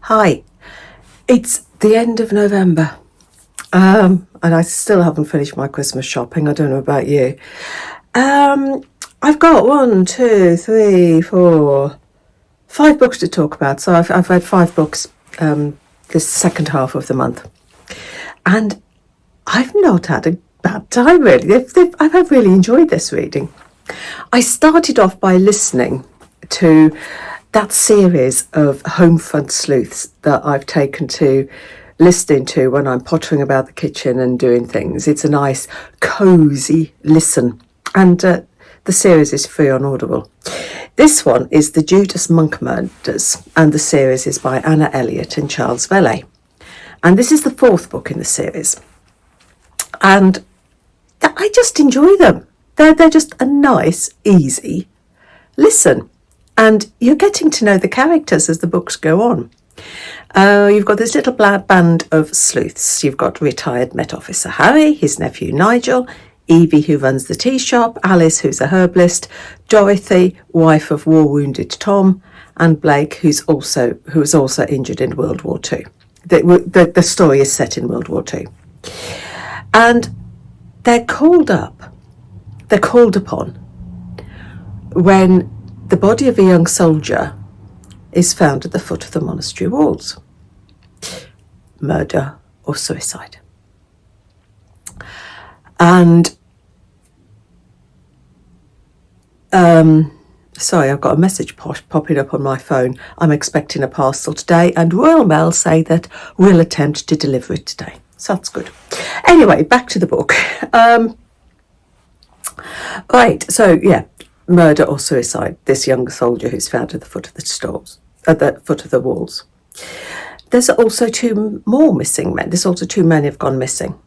Hi, it's the end of November, and I still haven't finished my Christmas shopping. I don't know about you. I've got 5 books to talk about. So I've read 5 books this second half of the month, and I've not had a bad time really. I've really enjoyed this reading. I started off by listening to that series of home front sleuths that I've taken to listening to when I'm pottering about the kitchen and doing things. It's a nice, cosy listen. And the series is free on Audible. This one is The Judas Monk Murders, and the series is by Anna Elliott and Charles Vallée. And this is the 4th book in the series. And I just enjoy them. They're just a nice, easy listen. And you're getting to know the characters as the books go on. You've got this little band of sleuths. You've got retired Met Officer Harry, his nephew Nigel, Evie, who runs the tea shop, Alice, who's a herbalist, Dorothy, wife of war-wounded Tom, and Blake, who was also injured in World War II. The story is set in World War II. And they're called upon when the body of a young soldier is found at the foot of the monastery walls. Murder or suicide. And sorry, I've got a message popping up on my phone. I'm expecting a parcel today, and Royal Mail say that we'll attempt to deliver it today. So that's good. Anyway, back to the book. Right, so yeah, murder or suicide. This young soldier who's found at the foot of the walls. There's also 2 more missing men. There's also 2 men who've gone missing.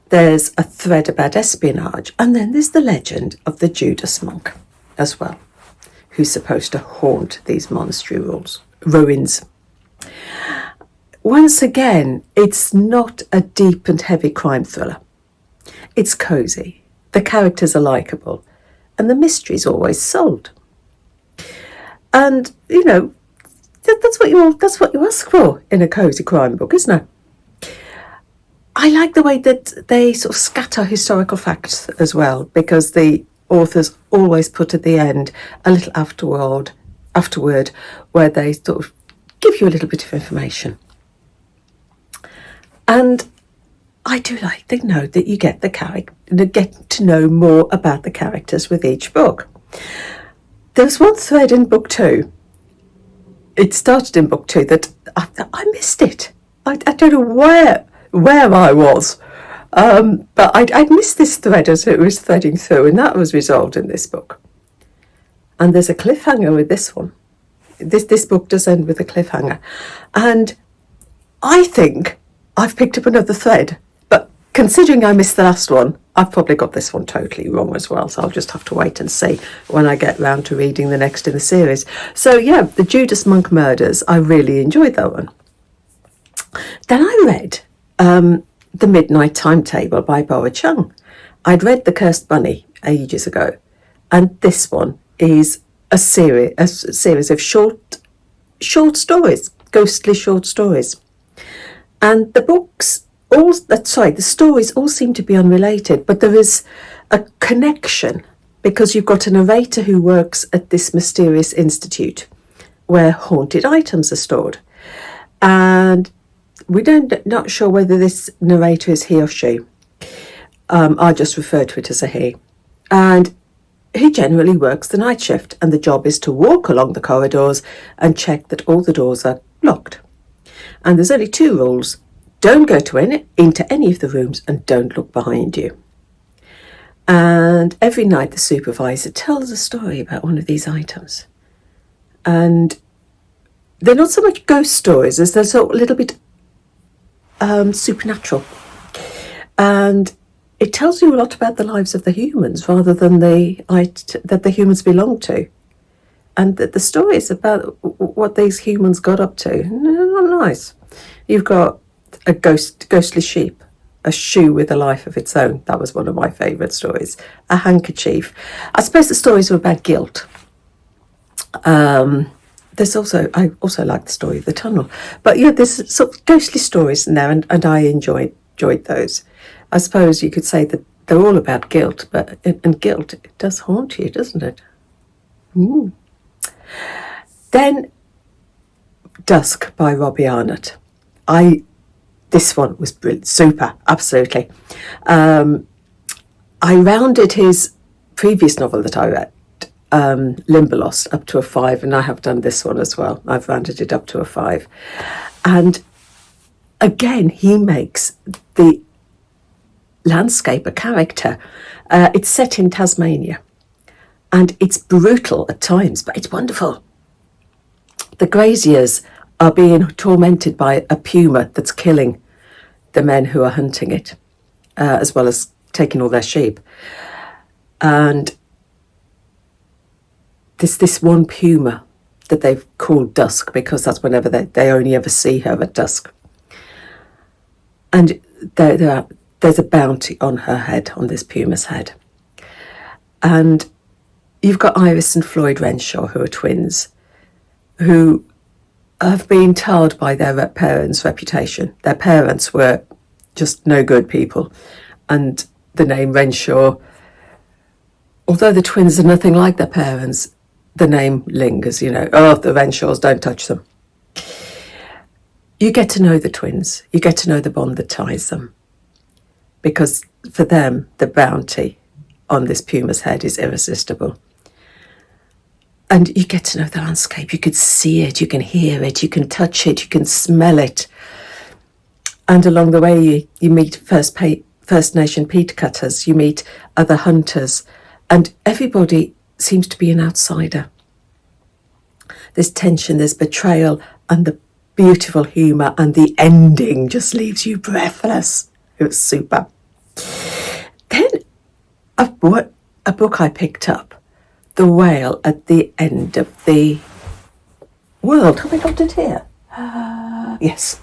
There's a thread about espionage, and then there's the legend of the Judas monk as well, who's supposed to haunt these monastery ruins. Once again, it's not a deep and heavy crime thriller. It's cosy. The characters are likeable, and the mystery's always solved. And that's what you ask for in a cosy crime book, isn't it? I like the way that they sort of scatter historical facts as well, because the authors always put at the end a little afterword where they sort of give you a little bit of information. And I do like the note that you get get to know more about the characters with each book. There's one thread in book 2. It started in book 2 that I missed it. I don't know where I was, but I missed this thread as it was threading through, and that was resolved in this book. And there's a cliffhanger with this one. This book does end with a cliffhanger, and I think I've picked up another thread, but considering I missed the last one, I've probably got this one totally wrong as well, so I'll just have to wait and see when I get round to reading the next in the series. So yeah, the Judas Monk Murders, I really enjoyed that one. Then I read The Midnight Timetable by Bora Chung. I'd read The Cursed Bunny ages ago, and this one is a series of short stories, ghostly short stories. And the stories all seem to be unrelated, but there is a connection because you've got a narrator who works at this mysterious institute where haunted items are stored. And not sure whether this narrator is he or she. I just refer to it as a he. And he generally works the night shift, and the job is to walk along the corridors and check that all the doors are locked. And there's only 2 rules. Don't go into any of the rooms, and don't look behind you. And every night the supervisor tells a story about one of these items. And they're not so much ghost stories as they're sort of a little bit supernatural. And it tells you a lot about the lives of the humans rather than that the humans belong to. And the stories about what these humans got up to, not nice. You've got a ghostly sheep, a shoe with a life of its own. That was one of my favourite stories. A handkerchief. I suppose the stories were about guilt. I also like the story of the tunnel. But yeah, there's sort of ghostly stories in there, and I enjoyed those. I suppose you could say that they're all about guilt, and guilt, it does haunt you, doesn't it? Ooh. Then Dusk by Robbie Arnott. This one was brilliant, super, absolutely. I rounded his previous novel that I read, Limberlost, up to a 5, and I have done this one as well. I've rounded it up to a 5. And again, he makes the landscape a character. It's set in Tasmania, and it's brutal at times, but it's wonderful. The graziers are being tormented by a puma that's killing the men who are hunting it, as well as taking all their sheep. And there's this one puma that they've called Dusk, because that's whenever they only ever see her at dusk. And there's a bounty on her head, on this puma's head. And you've got Iris and Floyd Renshaw, who are twins, who have been tarred by their parents' reputation. Their parents were just no good people. And the name Renshaw, although the twins are nothing like their parents, the name lingers, the Renshaws, don't touch them. You get to know the twins. You get to know the bond that ties them. Because for them, the bounty on this puma's head is irresistible. And you get to know the landscape. You can see it, you can hear it, you can touch it, you can smell it. And along the way, you meet First Nation peat cutters, you meet other hunters, and everybody seems to be an outsider. There's tension, there's betrayal, and the beautiful humour, and the ending just leaves you breathless. It was super. Then a book I picked up, The Whale at the End of the World. Have I got it here? Yes.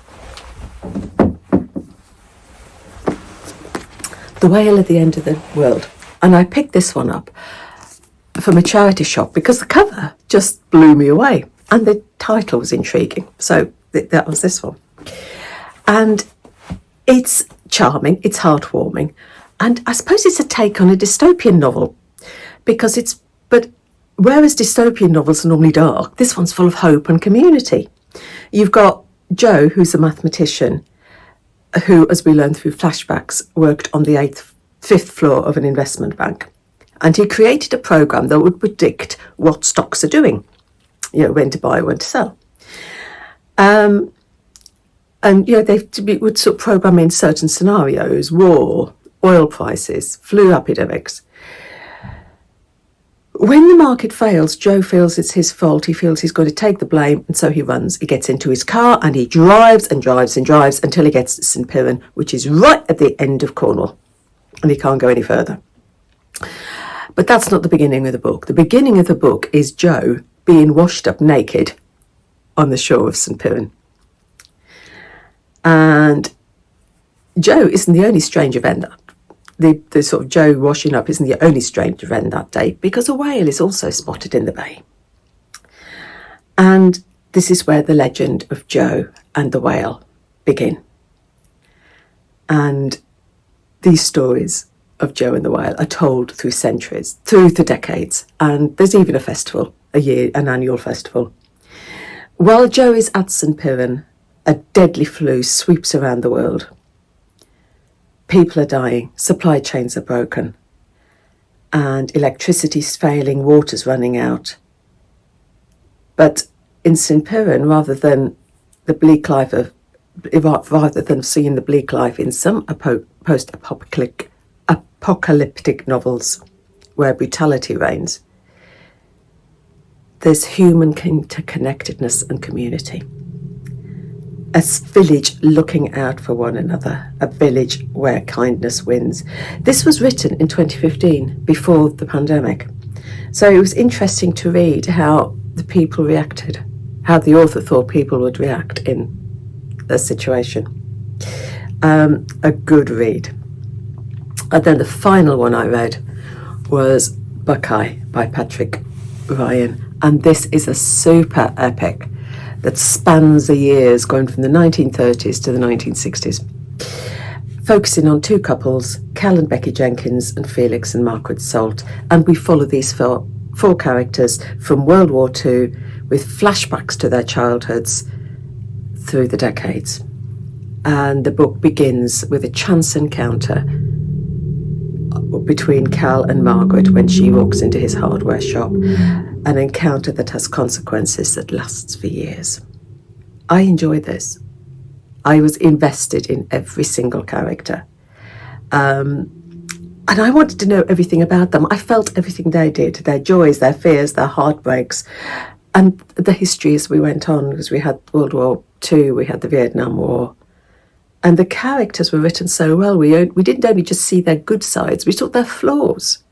The Whale at the End of the World. And I picked this one up from a charity shop because the cover just blew me away. And the title was intriguing. So that was this one. And it's charming, it's heartwarming. And I suppose it's a take on a dystopian novel. But whereas dystopian novels are normally dark, this one's full of hope and community. You've got Joe, who's a mathematician, who, as we learn through flashbacks, worked on the fifth floor of an investment bank. And he created a program that would predict what stocks are doing, when to buy, when to sell. And, they would sort of program in certain scenarios: war, oil prices, flu epidemics. When the market fails, Joe feels it's his fault. He feels he's got to take the blame, and so he runs. He gets into his car and he drives and drives and drives until he gets to St Piran, which is right at the end of Cornwall, and he can't go any further. But that's not the beginning of the book. The beginning of the book is Joe being washed up naked on the shore of St Piran. And Joe isn't the only strange event. The sort of Joe washing up isn't the only strange event that day, because a whale is also spotted in the bay. And this is where the legend of Joe and the whale begin. And these stories of Joe and the whale are told through centuries, through the decades. And there's even a festival, an annual festival. While Joe is at St Piran, a deadly flu sweeps around the world. People are dying, supply chains are broken, and electricity's failing, water's running out. But in St Piran, rather than seeing the bleak life in some post-apocalyptic novels where brutality reigns, there's human interconnectedness and community. A village looking out for one another, a village where kindness wins. This was written in 2015, before the pandemic. So it was interesting to read how the people reacted, how the author thought people would react in a situation. A good read. And then the final one I read was Buckeye by Patrick Ryan. And this is a super epic that spans the years going from the 1930s to the 1960s, focusing on two couples, Cal and Becky Jenkins and Felix and Margaret Salt. And we follow these four characters from World War II with flashbacks to their childhoods through the decades. And the book begins with a chance encounter between Cal and Margaret when she walks into his hardware shop, an encounter that has consequences that lasts for years. I enjoyed this. I was invested in every single character. And I wanted to know everything about them. I felt everything they did, their joys, their fears, their heartbreaks, and the history as we went on, because we had World War II, we had the Vietnam War. And the characters were written so well. We didn't only just see their good sides, we saw their flaws.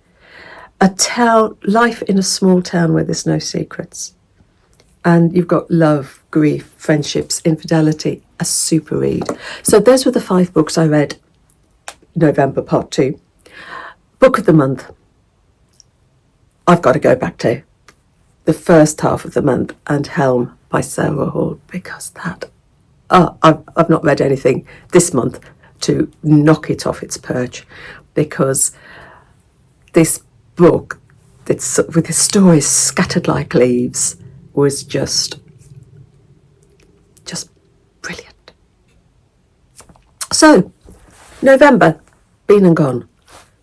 Life in a small town where there's no secrets. And you've got love, grief, friendships, infidelity, a super read. So those were the 5 books I read November Part 2. Book of the month. I've got to go back to the first half of the month and Helm by Sarah Hall, because I've not read anything this month to knock it off its perch, because this book, with the stories scattered like leaves, was just brilliant. So, November, been and gone.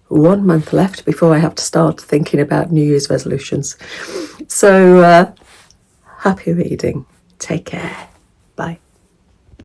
1 month left before I have to start thinking about New Year's resolutions. So, happy reading. Take care. Bye.